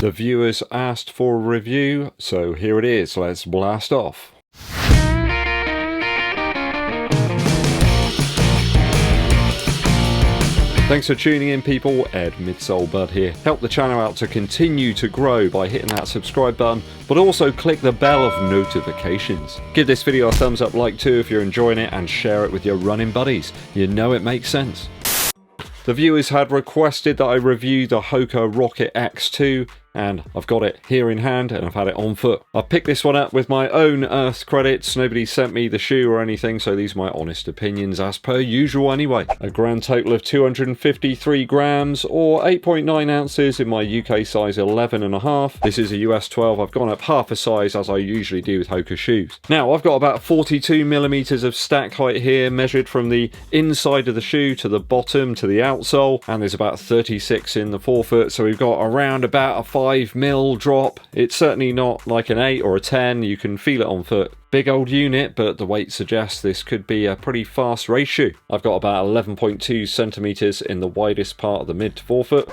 The viewers asked for a review, so here it is. Let's blast off. Thanks for tuning in, people. Ed Midsole Bud here. Help the channel out to continue to grow by hitting that subscribe button, but also click the bell of notifications. Give this video a thumbs up like too if you're enjoying it, and share it with your running buddies. You know it makes sense. The viewers had requested that I review the HOKA ROCKET X2, and I've got it here in hand and I've had it on foot. I picked this one up with my own earth credits. Nobody sent me the shoe or anything, so these are my honest opinions as per usual anyway. A grand total of 253 grams or 8.9 ounces in my UK size 11.5. This is a US 12. I've gone up half a size as I usually do with HOKA shoes. Now I've got about 42 millimeters of stack height here, measured from the inside of the shoe to the bottom to the outsole, and there's about 36 in the forefoot, so we've got around about a 5mm drop. It's certainly not like an 8 or a 10. You can feel it on foot. Big old unit, but the weight suggests this could be a pretty fast race shoe. I've got about 11.2 centimeters in the widest part of the mid to forefoot,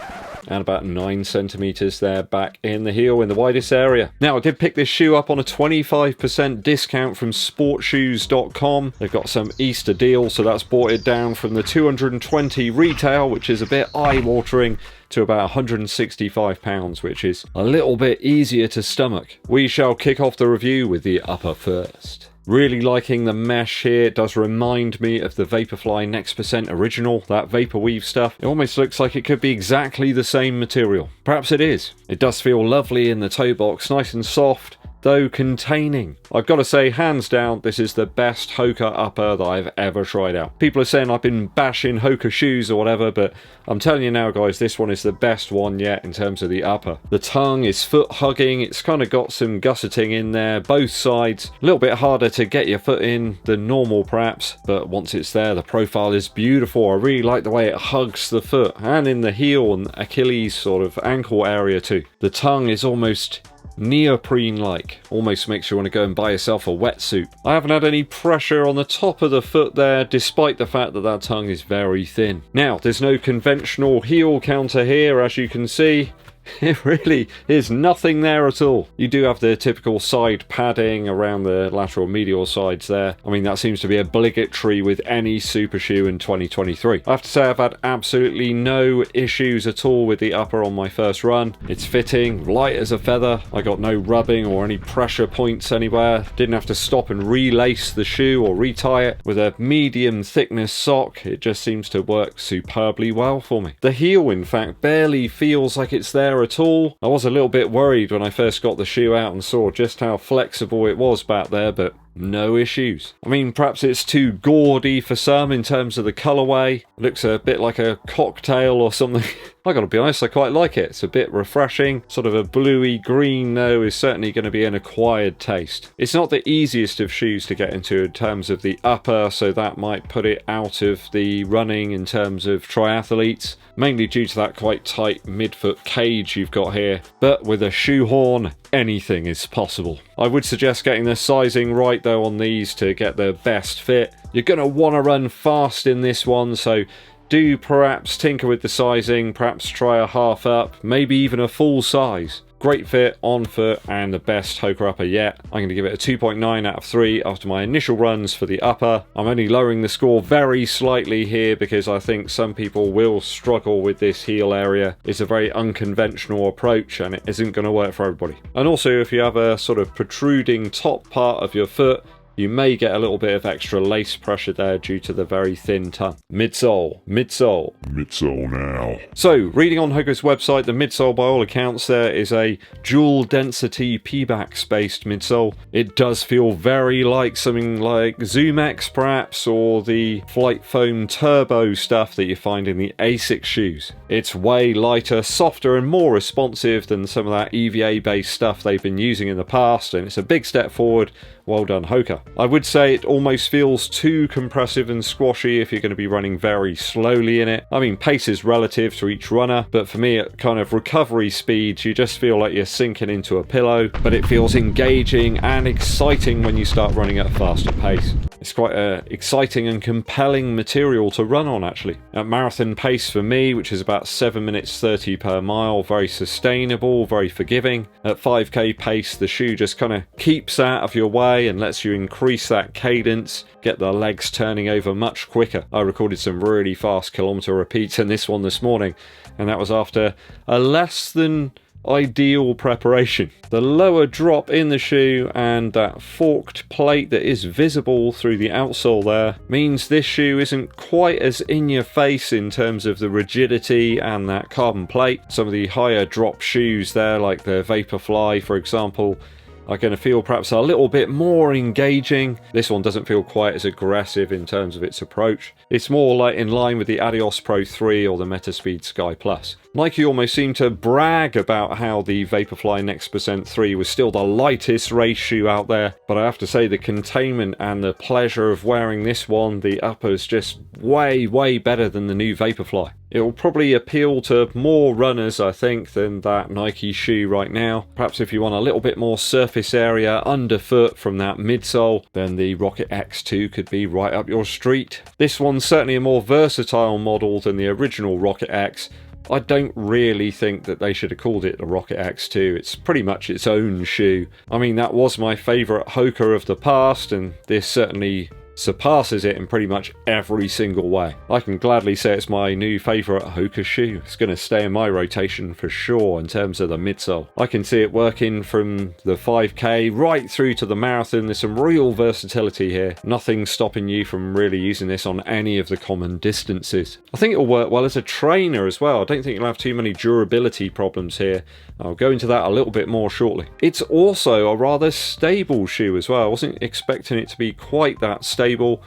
and about 9 centimeters there back in the heel in the widest area. Now I did pick this shoe up on a 25% discount from sportshoes.com. They've got some Easter deals, so that's brought it down from the 220 retail, which is a bit eye-watering, to about £165, which is a little bit easier to stomach. We shall kick off the review with the upper first. Really liking the mesh here. It does remind me of the Vaporfly Next Percent Original, that Vaporweave stuff. It almost looks like it could be exactly the same material. Perhaps it is. It does feel lovely in the toe box, nice and soft, though containing. I've got to say, hands down, this is the best HOKA upper that I've ever tried out. People are saying I've been bashing HOKA shoes or whatever, but I'm telling you now, guys, this one is the best one yet in terms of the upper. The tongue is foot hugging. It's kind of got some gusseting in there, both sides. A little bit harder to get your foot in than normal perhaps, but once it's there, the profile is beautiful. I really like the way it hugs the foot, and in the heel and Achilles sort of ankle area too. The tongue is almost neoprene-like, almost makes you want to go and buy yourself a wetsuit. I haven't had any pressure on the top of the foot there, despite the fact that that tongue is very thin. Now, there's no conventional heel counter here, as you can see. It really is nothing there at all. You do have the typical side padding around the lateral medial sides there. I mean, that seems to be obligatory with any super shoe in 2023. I have to say I've had absolutely no issues at all with the upper on my first run. It's fitting, light as a feather. I got no rubbing or any pressure points anywhere. Didn't have to stop and relace the shoe or retie it. With a medium thickness sock, it just seems to work superbly well for me. The heel, in fact, barely feels like it's there at all. I was a little bit worried when I first got the shoe out and saw just how flexible it was back there, but no issues. I mean, perhaps it's too gaudy for some in terms of the colourway. It looks a bit like a cocktail or something. I gotta be honest, I quite like it. It's a bit refreshing. Sort of a bluey green though is certainly going to be an acquired taste. It's not the easiest of shoes to get into in terms of the upper, so that might put it out of the running in terms of triathletes, mainly due to that quite tight midfoot cage you've got here. But with a shoehorn, anything is possible. I would suggest getting the sizing right though on these to get the best fit. You're going to want to run fast in this one, so do perhaps tinker with the sizing, perhaps try a half up, maybe even a full size. Great fit on foot and the best HOKA upper yet. I'm going to give it a 2.9 out of 3 after my initial runs for the upper. I'm only lowering the score very slightly here because I think some people will struggle with this heel area. It's a very unconventional approach and it isn't going to work for everybody. And also, if you have a sort of protruding top part of your foot, you may get a little bit of extra lace pressure there due to the very thin tongue. Midsole, midsole. Midsole now. So, reading on HOKA's website, the midsole by all accounts there is a dual density Pebax based midsole. It does feel very like something like Zoom X perhaps, or the Flight Foam Turbo stuff that you find in the Asics shoes. It's way lighter, softer and more responsive than some of that EVA based stuff they've been using in the past, and it's a big step forward. Well done, HOKA. I would say it almost feels too compressive and squashy if you're going to be running very slowly in it. I mean, pace is relative to each runner, but for me at kind of recovery speeds, you just feel like you're sinking into a pillow, but it feels engaging and exciting when you start running at a faster pace. It's quite a exciting and compelling material to run on actually. At marathon pace for me, which is about 7 minutes 30 per mile, very sustainable, very forgiving. At 5k pace, the shoe just kind of keeps out of your way and lets you increase that cadence, get the legs turning over much quicker. I recorded some really fast kilometer repeats in this one this morning, and that was after a less than ideal preparation. The lower drop in the shoe and that forked plate that is visible through the outsole there means this shoe isn't quite as in your face in terms of the rigidity and that carbon plate. Some of the higher drop shoes there, like the Vaporfly for example, are going to feel perhaps a little bit more engaging. This one doesn't feel quite as aggressive in terms of its approach. It's more like in line with the Adios Pro 3 or the Metaspeed Sky Plus. Nike almost seemed to brag about how the Vaporfly Next Percent 3 was still the lightest race shoe out there, but I have to say the containment and the pleasure of wearing this one, the upper's just way better than the new Vaporfly. It will probably appeal to more runners, I think, than that Nike shoe right now. Perhaps if you want a little bit more surface area underfoot from that midsole, then the Rocket X2 could be right up your street. This one's certainly a more versatile model than the original Rocket X. I don't really think that they should have called it the Rocket X2. It's pretty much its own shoe. I mean, that was my favourite HOKA of the past, and this certainly surpasses it in pretty much every single way. I can gladly say it's my new favourite HOKA shoe. It's going to stay in my rotation for sure in terms of the midsole. I can see it working from the 5k right through to the marathon. There's some real versatility here. Nothing stopping you from really using this on any of the common distances. I think it'll work well as a trainer as well. I don't think you'll have too many durability problems here. I'll go into that a little bit more shortly. It's also a rather stable shoe as well. I wasn't expecting it to be quite that stable.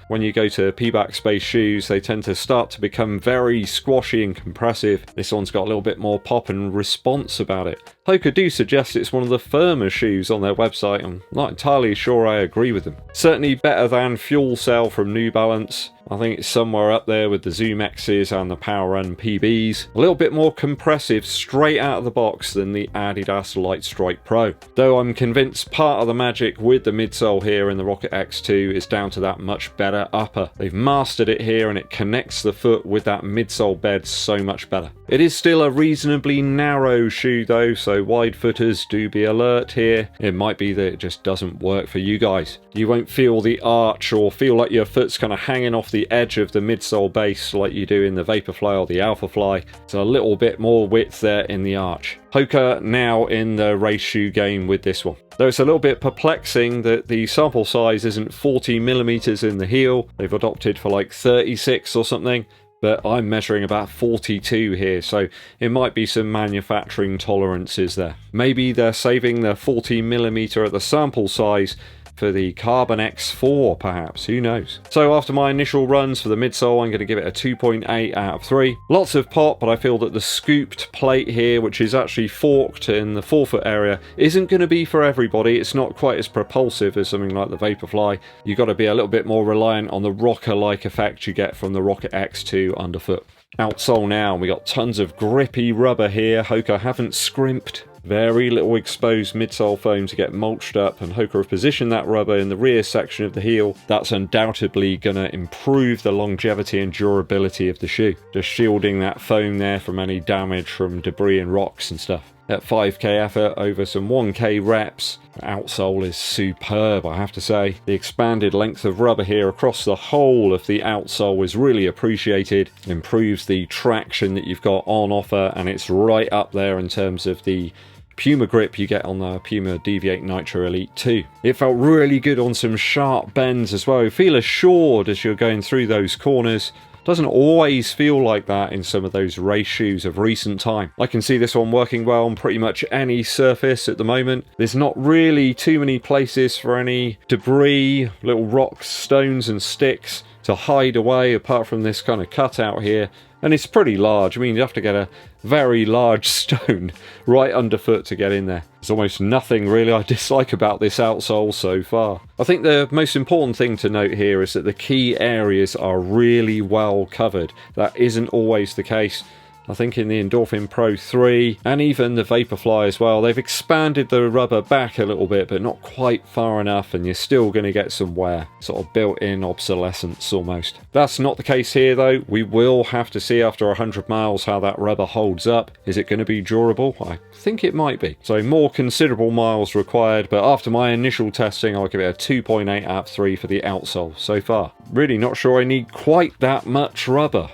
When you go to P-back-space shoes, they tend to start to become very squashy and compressive. This one's got a little bit more pop and response about it. HOKA do suggest it's one of the firmer shoes on their website. I'm not entirely sure I agree with them. Certainly better than Fuel Cell from New Balance. I think it's somewhere up there with the Zoom X's and the Power Run PBs. A little bit more compressive straight out of the box than the Adidas Light Strike Pro. Though I'm convinced part of the magic with the midsole here in the Rocket X2 is down to that much better upper. They've mastered it here and it connects the foot with that midsole bed so much better. It is still a reasonably narrow shoe though, so wide footers do be alert here. It might be that it just doesn't work for you guys. You won't feel the arch or feel like your foot's kind of hanging off the edge of the midsole base like you do in the Vaporfly or the Alphafly. It's a little bit more width there in the arch. HOKA now in the race shoe game with this one. Though it's a little bit perplexing that the sample size isn't 40mm in the heel. They've adopted for like 36 or something. But I'm measuring about 42 here, so it might be some manufacturing tolerances there. Maybe they're saving the 40mm at the sample size for the Carbon X4 perhaps, who knows. So after my initial runs for the midsole, I'm going to give it a 2.8 out of 3. Lots of pop, but I feel that the scooped plate here, which is actually forked in the forefoot area, isn't going to be for everybody. It's not quite as propulsive as something like the Vaporfly. You've got to be a little bit more reliant on the rocker-like effect you get from the Rocket X2 underfoot. Outsole now, we got tons of grippy rubber here. HOKA haven't scrimped. Very little exposed midsole foam to get mulched up, and HOKA have positioned that rubber in the rear section of the heel. That's undoubtedly going to improve the longevity and durability of the shoe. Just shielding that foam there from any damage from debris and rocks and stuff. At 5k effort over some 1k reps, the outsole is superb, I have to say. The expanded length of rubber here across the whole of the outsole is really appreciated. It improves the traction that you've got on offer, and it's right up there in terms of the Puma grip you get on the Puma Deviate Nitro Elite 2. It felt really good on some sharp bends as well. You feel assured as you're going through those corners. Doesn't always feel like that in some of those race shoes of recent time. I can see this one working well on pretty much any surface at the moment. There's not really too many places for any debris, little rocks, stones and sticks to hide away apart from this kind of cutout here. And it's pretty large. I mean, you have to get a very large stone right underfoot to get in there. There's almost nothing really I dislike about this outsole so far. I think the most important thing to note here is that the key areas are really well covered. That isn't always the case. I think in the Endorphin Pro 3 and even the Vaporfly as well, they've expanded the rubber back a little bit, but not quite far enough, and you're still going to get some wear, sort of built-in obsolescence almost. That's not the case here though. We will have to see after 100 miles how that rubber holds up. Is it going to be durable? I think it might be. So more considerable miles required, but after my initial testing, I'll give it a 2.8 out of 3 for the outsole so far. Really not sure I need quite that much rubber.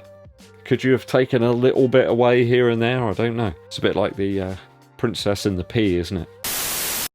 Could you have taken a little bit away here and there? I don't know. It's a bit like the Princess and the Pea, isn't it?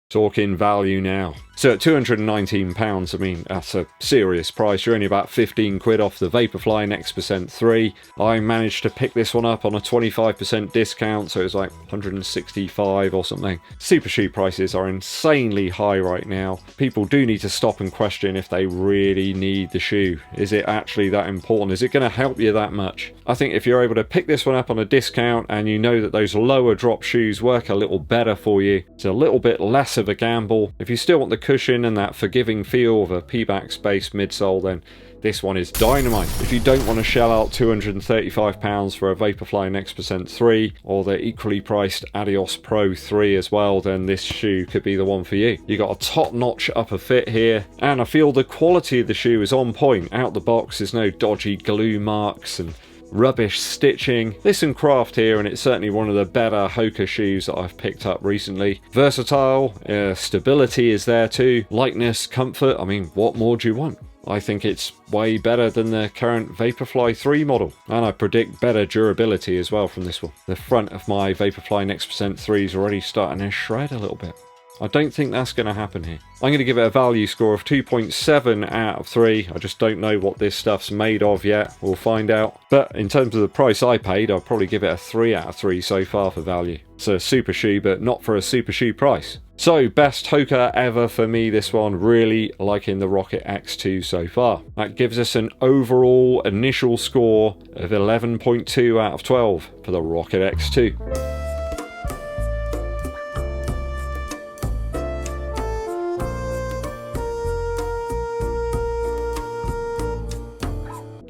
Talking value now. So at £219, I mean, that's a serious price. You're only about 15 quid off the Vaporfly Next Percent 3. I managed to pick this one up on a 25% discount, so it's like 165 or something. Super shoe prices are insanely high right now. People do need to stop and question if they really need the shoe. Is it actually that important? Is it going to help you that much? I think if you're able to pick this one up on a discount and you know that those lower drop shoes work a little better for you, it's a little bit less of a gamble. If you still want the cushion and that forgiving feel of a P-Bax based midsole, then this one is dynamite. If you don't want to shell out £235 for a Vaporfly Next Percent 3 or the equally priced Adios Pro 3 as well, then this shoe could be the one for you. You got a top-notch upper fit here, and I feel the quality of the shoe is on point. Out the box, there's no dodgy glue marks and rubbish stitching. There's some craft here, and it's certainly one of the better HOKA shoes that I've picked up recently. Versatile, stability is there too, lightness, comfort. I mean, what more do you want? I think it's way better than the current Vaporfly 3 model, and I predict better durability as well from this one. The front of my Vaporfly Next Percent 3 is already starting to shred a little bit. I don't think that's going to happen here. I'm going to give it a value score of 2.7 out of 3. I just don't know what this stuff's made of yet. We'll find out. But in terms of the price I paid, I'll probably give it a 3 out of 3 so far for value. It's a super shoe, but not for a super shoe price. So, best HOKA ever for me, this one. Really liking the Rocket X2 so far. That gives us an overall initial score of 11.2 out of 12 for the Rocket X2.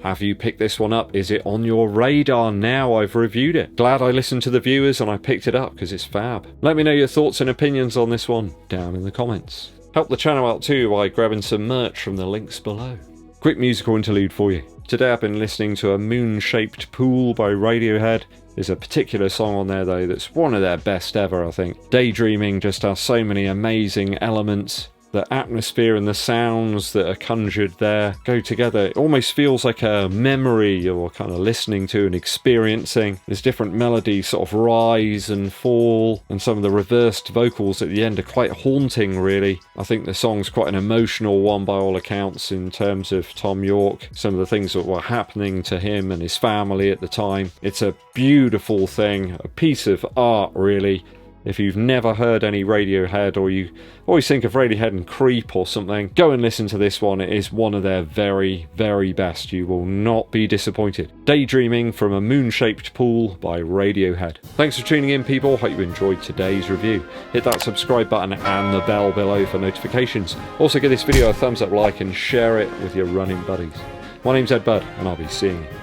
Have you picked this one up? Is it on your radar now I've reviewed it? Glad I listened to the viewers and I picked it up because it's fab. Let me know your thoughts and opinions on this one down in the comments. Help the channel out too by grabbing some merch from the links below. Quick musical interlude for you. Today I've been listening to A Moon-Shaped Pool by Radiohead. There's a particular song on there though that's one of their best ever, I think. Daydreaming just has so many amazing elements. The atmosphere and the sounds that are conjured there go together. It almost feels like a memory you're kind of listening to and experiencing. There's different melodies sort of rise and fall, and some of the reversed vocals at the end are quite haunting, really. I think the song's quite an emotional one by all accounts in terms of Tom York, some of the things that were happening to him and his family at the time. It's a beautiful thing, a piece of art, really. If you've never heard any Radiohead, or you always think of Radiohead and Creep or something, go and listen to this one. It is one of their very, very best. You will not be disappointed. Daydreaming from A Moon-Shaped Pool by Radiohead. Thanks for tuning in, people. Hope you enjoyed today's review. Hit that subscribe button and the bell below for notifications. Also give this video a thumbs up, like, and share it with your running buddies. My name's Eddbud, and I'll be seeing you